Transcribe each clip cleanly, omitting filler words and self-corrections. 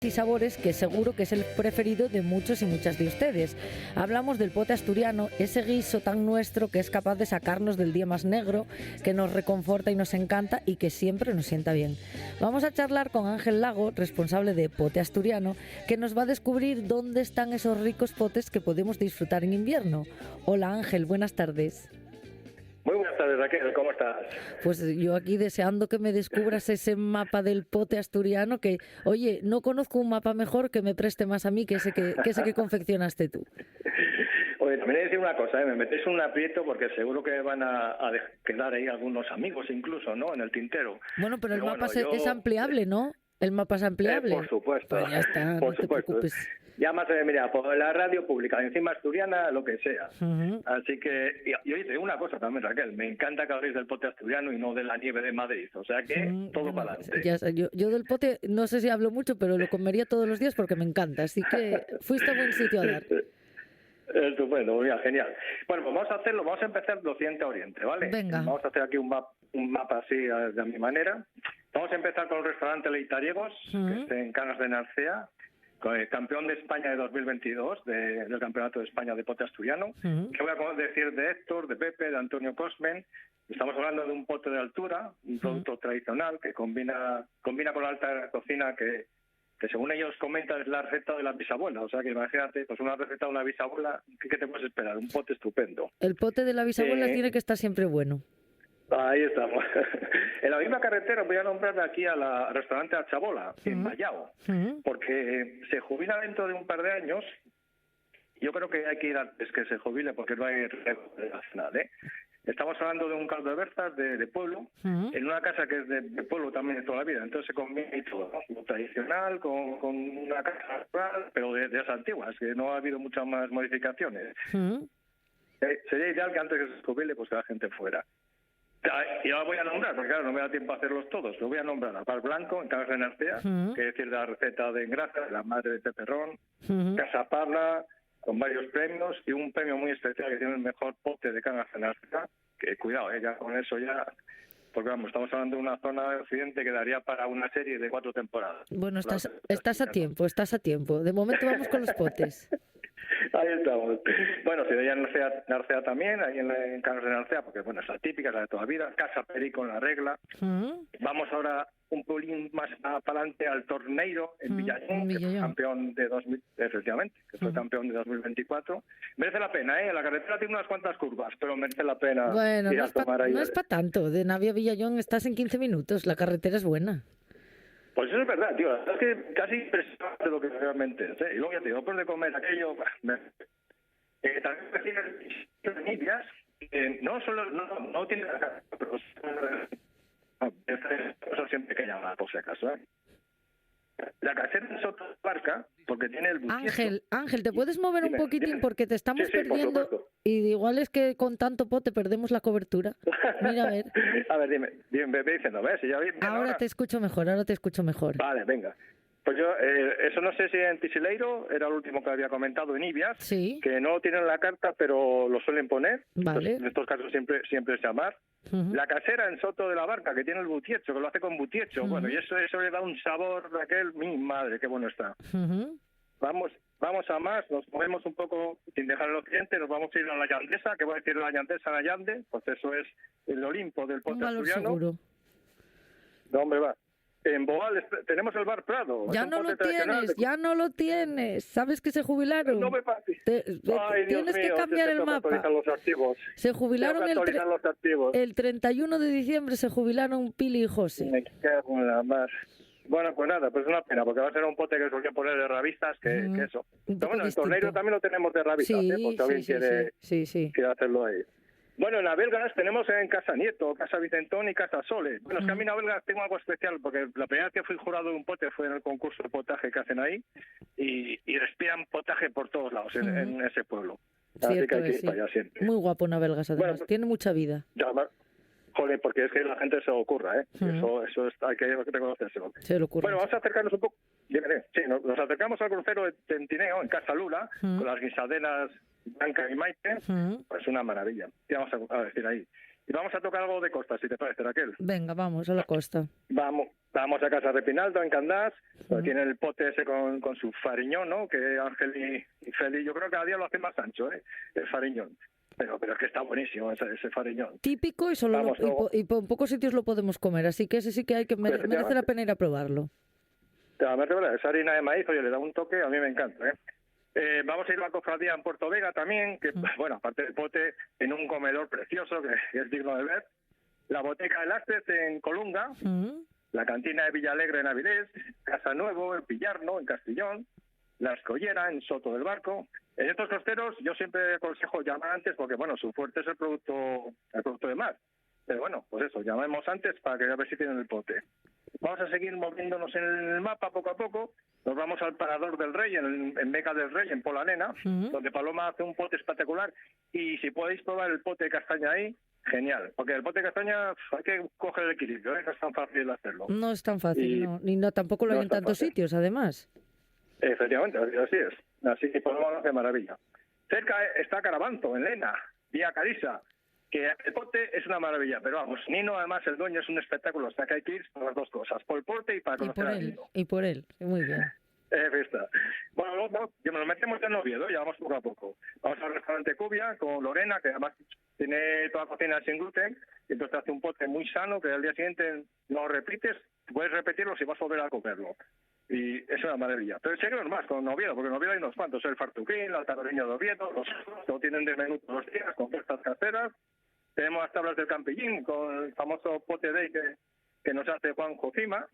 y sabores que seguro que es el preferido de muchos y muchas de ustedes. Hablamos del pote asturiano, ese guiso tan nuestro que es capaz de sacarnos del día más negro, que nos reconforta y nos encanta y que siempre nos sienta bien. Vamos a charlar con Ángel Lago, responsable de Pote Asturiano, que nos va a descubrir dónde están esos ricos potes que podemos disfrutar en invierno. Hola Ángel, buenas tardes. Muy buenas tardes, Raquel, ¿cómo estás? Pues yo aquí deseando que me descubras ese mapa del pote asturiano que, oye, no conozco un mapa mejor que me preste más a mí que ese que confeccionaste tú. Oye, también he de decir una cosa, me metéis en un aprieto porque seguro que van a quedar ahí algunos amigos incluso, ¿no? En el tintero. Bueno, pero el mapa es ampliable, ¿no? El mapa es ampliable. Por supuesto. Pues ya está, por no te supuesto. preocupes. Ya más, mira, por la radio pública, encima asturiana, lo que sea. Uh-huh. Así que, y oye, te digo una cosa también, Raquel, me encanta que habléis del pote asturiano y no de la nieve de Madrid, o sea que todo para adelante. Yo del pote no sé si hablo mucho, pero lo comería todos los días porque me encanta, así que fuiste a buen sitio a dar. Estupendo, mira, genial. Bueno, pues vamos a empezar de occidente a oriente, ¿vale? Venga. Vamos a hacer aquí un mapa así de mi manera. Vamos a empezar con el restaurante Leitariegos, que está en Canas de Narcea, con el campeón de España de 2022 del Campeonato de España de Pote Asturiano. ¿Qué voy a decir de Héctor, de Pepe, de Antonio Cosmen? Estamos hablando de un pote de altura, un producto tradicional que combina con la alta cocina que según ellos comentan es la receta de la bisabuela. O sea que imagínate, pues una receta de una bisabuela, ¿qué te puedes esperar? Un pote estupendo. El pote de la bisabuela tiene que estar siempre bueno. Ahí estamos. En la misma carretera voy a nombrar aquí al restaurante Achabola, en Vallao, porque se jubila dentro de un par de años. Yo creo que hay que ir antes que se jubile porque no hay riesgo nacional, ¿eh? Estamos hablando de un caldo de berzas de pueblo, en una casa que es de pueblo también de toda la vida. Entonces se combina y todo, ¿no? Lo tradicional con una casa rural, pero de las antiguas, que no ha habido muchas más modificaciones. Sería ideal que antes que se jubile, pues que la gente fuera. Y ahora voy a nombrar, porque claro, no me da tiempo a hacerlos todos. Lo voy a nombrar a Pal Blanco, en Canas de Narcea, que es decir, la receta de engrasa, de la madre de Peperrón, Casa Parla, con varios premios, y un premio muy especial que tiene el mejor pote de Canas de Narcea, que cuidado, ya con eso ya, porque vamos, estamos hablando de una zona de occidente que daría para una serie de 4 temporadas. Bueno, estás a tiempo. De momento vamos con los potes. Ahí estamos. Bueno, si de allá en Narcea también, ahí en Canas de Narcea, porque bueno, es la típica, la de toda la vida, Casa Perico en la regla. Vamos ahora un pelín más para adelante al Torneiro en Villallón, que fue campeón de efectivamente, que fue campeón de 2024. Merece la pena, ¿eh? La carretera tiene unas cuantas curvas, pero merece la pena. Bueno, no es para tanto. De Navia a Villallón estás en 15 minutos, la carretera es buena. Pues eso es verdad, tío. Es que casi impresionante lo que realmente es, ¿eh? Y luego ya te digo, después de comer aquello, también me tiene nidias, no tiene pero eso siempre que llamar, por si acaso, ¿eh? La casera en Soto de Barca, porque tiene el buchito. Ángel, ¿te puedes mover un poquitín? Porque te estamos perdiendo. Y igual es que con tanto pote perdemos la cobertura. Mira, a ver. A ver, dime, ve diciendo, ¿ves? Si ya ahora te escucho mejor. Vale, venga. Pues yo, eso no sé si en Tisileiro, era el último que había comentado, en Ibias, sí, que no tienen la carta, pero lo suelen poner. Vale. Entonces, en estos casos siempre es llamar. La casera en Soto de la Barca, que tiene el butiecho, que lo hace con butiecho. Bueno, y eso le da un sabor, Raquel, mi madre, qué bueno está. Vamos a más, nos movemos un poco, sin dejar el occidente, nos vamos a ir a la Llandesa, que voy a decir la Llandesa, la Llande, pues eso es el Olimpo del pote asturiano. Seguro. No, hombre, va. En Boal tenemos el Bar Prado. Ya no lo tienes. ¿Sabes que se jubilaron? No me pasa. Tienes que cambiar el mapa. Los archivos. Se jubilaron el 31 de diciembre, se jubilaron Pili y José. Me cago en la mar. Bueno, pues nada, pues es una pena, porque va a ser un pote que solía poner de ravistas, que eso. Pero bueno, el Torneiro también lo tenemos de ravistas, porque alguien quiere hacerlo ahí. Bueno, en Abelgas tenemos en Casa Nieto, Casa Vicentón y Casa Sole. Bueno, es que a mí en Abelgas tengo algo especial, porque la primera vez que fui jurado de un pote fue en el concurso de potaje que hacen ahí, y respiran potaje por todos lados en ese pueblo. Así que hay que ir para allá siempre. Muy guapo en Abelgas, además. Bueno, tiene mucha vida. Ya, joder, porque es que la gente se lo ocurra, ¿eh? Eso hay que reconocérselo. Se lo ocurre. Bueno, vamos a acercarnos un poco. Sí, nos acercamos al crucero de Tentineo, en Casa Lula, con las guisaderas Blanca y Maite. Pues una maravilla. ¿Qué vamos a decir ahí? Y Vamos a tocar algo de costa, si te parece, Raquel. Venga, vamos a la costa. Vamos a Casa de Pinaldo, en Candás, donde tiene el pote ese con su fariñón, ¿no? Que Ángel y Feli, yo creo que cada día lo hace más ancho, el fariñón. Pero es que está buenísimo ese fariñón. Típico y solo y por pocos sitios lo podemos comer, así que ese sí que hay que merece la pena ir a probarlo. Esa harina de maíz, oye, le da un toque, a mí me encanta, vamos a ir a la cofradía en Puerto Vega también, que, bueno, aparte del pote, en un comedor precioso que es digno de ver. La boteca de Lastres en Colunga, la cantina de Villalegre en Avilés, Casa Nuevo en Pillarno, en Castellón, La Escollera en Soto del Barco. En estos costeros yo siempre aconsejo llamar antes porque, bueno, su fuerte es el producto de mar. Pero bueno, pues eso, llamemos antes para que a ver si tienen el pote. Vamos a seguir moviéndonos en el mapa poco a poco. Nos vamos al Parador del Rey, en Vega del Rey, en Polanena, donde Paloma hace un pote espectacular. Y si podéis probar el pote de castaña ahí, genial. Porque el pote de castaña hay que coger el equilibrio, no es tan fácil hacerlo. No es tan fácil, no, tampoco lo hay en tantos sitios, además. Efectivamente, así es. Así que Paloma lo hace maravilla. Cerca está Carabanto, en Lena, vía Carisa, que el pote es una maravilla, pero vamos, Nino, además, el dueño, es un espectáculo, hasta que hay que ir por las dos cosas, por el pote y para conocer a Nino. Y por él, muy bien. Fiesta. Bueno, nos metemos en Oviedo, ya vamos poco a poco. Vamos al restaurante Cubia con Lorena, que además tiene toda la cocina sin gluten, y entonces hace un pote muy sano, que al día siguiente no repites, puedes repetirlo si vas a volver a comerlo. Y es una maravilla. Pero seguimos más con Oviedo, porque en Oviedo hay unos cuantos, el Fartuquín, la Taberniña de Oviedo, lo tienen de menú todos los días, con fiestas caseras. Tenemos las tablas del Campillín, con el famoso pote day que nos hace Juan Jocima.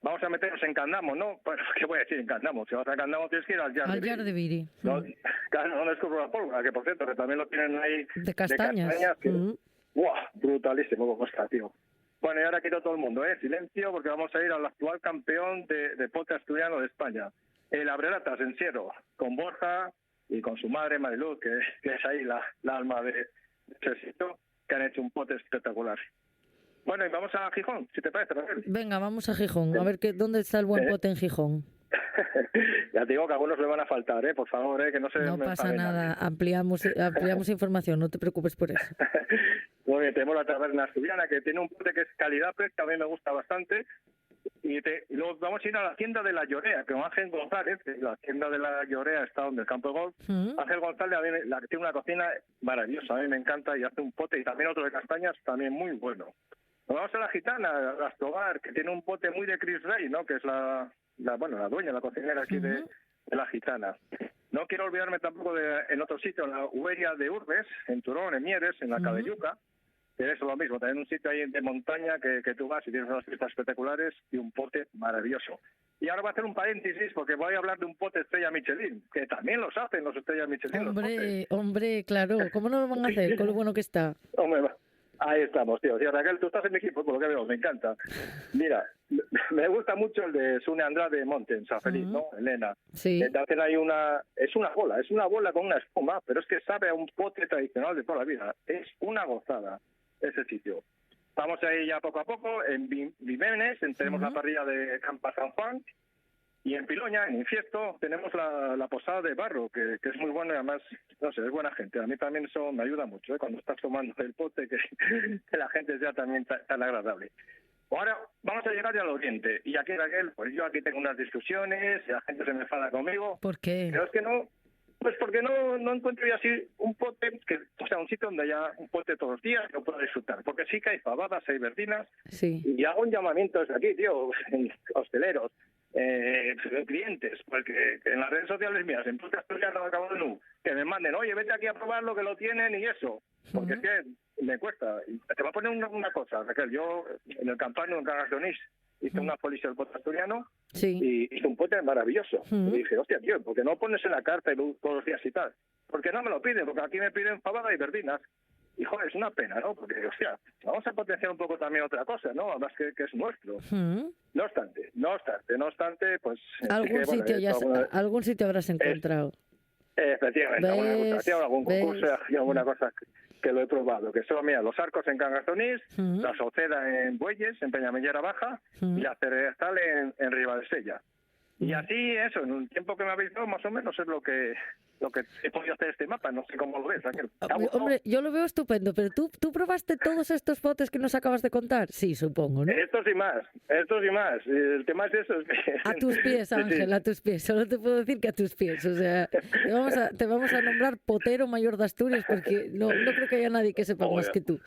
Vamos a meternos en Candamo, ¿no? Bueno, ¿qué voy a decir en Candamo? Si vas a Candamo tienes que ir al Yard de Viri. No, claro, no descubro la pólvora, que por cierto, que también lo tienen ahí de castañas. Que, ¡buah! Brutalísimo como está, tío. Bueno, y ahora quito todo el mundo, silencio, porque vamos a ir al actual campeón de pote asturiano de España, el Abrelatas en Siero, con Borja y con su madre Mariluz, que es ahí la alma de ese sitio, que han hecho un pote espectacular. Bueno, y vamos a Gijón, si te parece, Raquel. Venga, vamos a Gijón, a ver dónde está el buen pote en Gijón. Ya te digo que algunos le van a faltar, por favor, que no se... No pasa nada, ampliamos información, no te preocupes por eso. Muy bien, tenemos la taberna asturiana, que tiene un pote que es calidad que a mí me gusta bastante. Y luego vamos a ir a la tienda de la Llorea, que con Ángel González, la tienda de la Llorea está donde el campo de golf. Ángel González tiene una cocina maravillosa, a mí me encanta, y hace un pote, y también otro de castañas, también muy bueno. Nos vamos a la Gitana, a Astrobar, que tiene un pote muy de Chris Ray, ¿no? Que es la dueña, la cocinera aquí de la Gitana. No quiero olvidarme tampoco en otro sitio, en la Uberia de Urbes, en Turón, en Mieres, en la Cabelluca, que es lo mismo, también un sitio ahí de montaña que tú vas y tienes unas fiestas espectaculares y un pote maravilloso. Y ahora voy a hacer un paréntesis porque voy a hablar de un pote Estrella Michelin, que también los hacen los Estrellas Michelin. Hombre, claro, ¿cómo no lo van a hacer con lo bueno que está? Hombre, ahí estamos, tío. Sí, Raquel, tú estás en mi equipo, por lo que veo, me encanta. Mira, me gusta mucho el de Sune Andrade Monten, San Feliz, ¿no? Elena. Sí. Hacen ahí es una bola con una espuma, pero es que sabe a un pote tradicional de toda la vida. Es una gozada ese sitio. Vamos a ir ya poco a poco. En Vimenes tenemos la parrilla de Campa San Juan. Y en Piloña, en Infiesto, tenemos la posada de Barro, que es muy bueno y además, no sé, es buena gente. A mí también eso me ayuda mucho, cuando estás tomando el pote, que la gente sea también tan agradable. Ahora vamos a llegar ya al oriente. Y aquí, Raquel, pues yo aquí tengo unas discusiones, y la gente se me enfada conmigo. ¿Por qué? Pero es que no, pues porque no encuentro yo así un pote, un sitio donde haya un pote todos los días que lo pueda disfrutar. Porque sí que hay favadas, hay verdinas. Sí. Y hago un llamamiento desde aquí, tío, hosteleros. Clientes, porque en las redes sociales mías, en Pote Asturiano acabo de nu, que me manden, oye, vete aquí a probarlo, que lo tienen y eso, porque es que me cuesta. Te voy a poner una cosa, Raquel, yo en el campaño en Cangas hice una policía del Pote Asturiano y hice un pote maravilloso. Y dije, hostia, tío, ¿por qué no pones en la carta todos los días y tal? Porque no me lo piden, porque aquí me piden fabada y verdinas. Y joder, es una pena, ¿no? Porque, hostia, vamos a potenciar un poco también otra cosa, ¿no? Además que es nuestro. No obstante, pues... Algún sitio habrás encontrado. Efectivamente, alguna degustación, algún concurso y alguna cosa que lo he probado. Que son, mira, los arcos en Cangas de Onís, la Sauceda en Bueyes, en Peñamellera Baja, y la Cerezal en Ribadesella. Y así, eso, en un tiempo que me habéis dado, más o menos es lo que lo que he podido hacer este mapa. No sé cómo lo ves, Ángel. Hombre, yo lo veo estupendo, pero ¿tú probaste todos estos potes que nos acabas de contar? Sí, supongo, ¿no? Estos y más. El tema es eso. A tus pies, Ángel, sí. a tus pies. Solo te puedo decir que a tus pies. O sea, te vamos a nombrar potero mayor de Asturias porque no creo que haya nadie que sepa más que tú.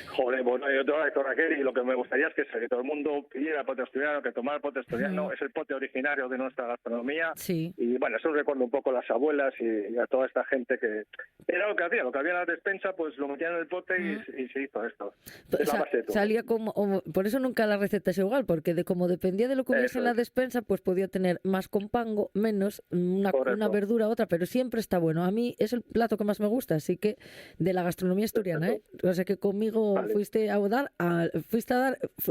Joder, bueno, yo tengo esto, Raquel, y lo que me gustaría es que todo el mundo pidiera pote asturiano, que tomara el pote asturiano. Es el pote originario de nuestra gastronomía. Sí. Y bueno, eso recuerda un poco a las abuelas y a toda esta gente que era lo que había en la despensa, pues lo metían en el pote y se hizo esto. Es la base de todo. Salía como, por eso nunca la receta es igual, porque como dependía de lo que hubiese en la despensa, pues podía tener más compango, menos, una verdura, otra, pero siempre está bueno. A mí es el plato que más me gusta, así que de la gastronomía asturiana, O sea que conmigo fuiste a dar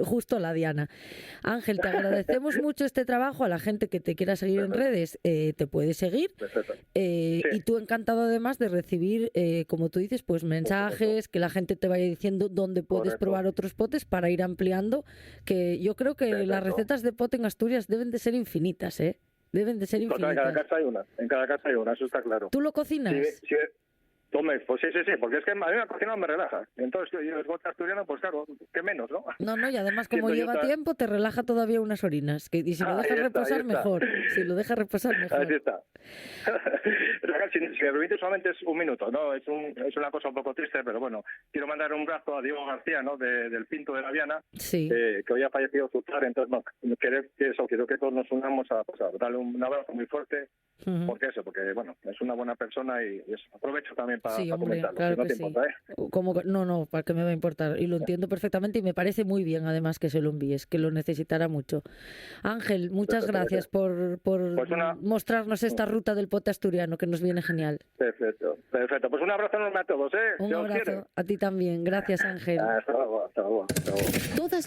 justo a la diana. Ángel, te agradecemos mucho este trabajo. A la gente que te quiera seguir en redes, te puede seguir. Y tú encantado además de recibir, como tú dices, pues mensajes, que la gente te vaya diciendo dónde puedes probar otros potes para ir ampliando, que yo creo que las recetas de pote en Asturias deben de ser infinitas, Deben de ser infinitas. En cada casa hay una, eso está claro. ¿Tú lo cocinas? Sí. Tome, pues sí, porque es que a mí la cocina me relaja. Entonces, yo el bote asturiano, pues claro, qué menos, ¿no? No, y además como lleva tiempo, te relaja todavía unas horinas. Y si lo dejas reposar, mejor. Si lo dejas reposar, mejor. Así está. Si me permite, solamente es un minuto, ¿no? Es una cosa un poco triste, pero bueno, quiero mandar un abrazo a Diego García, ¿no? Del Pinto de la Viana, que hoy ha fallecido su padre. Entonces, no, quiero que todos nos unamos a darle un abrazo muy fuerte, porque bueno, es una buena persona y aprovecho también para comentarlo, claro si no que te importa, No, ¿para qué me va a importar? Y lo entiendo perfectamente y me parece muy bien, además, que se lo envíes, que lo necesitará mucho. Ángel, muchas gracias por mostrarnos esta ruta del pote asturiano, que nos viene genial. Perfecto. Pues un abrazo enorme a todos, Un abrazo a ti también. Gracias, Ángel. Hasta luego. Todas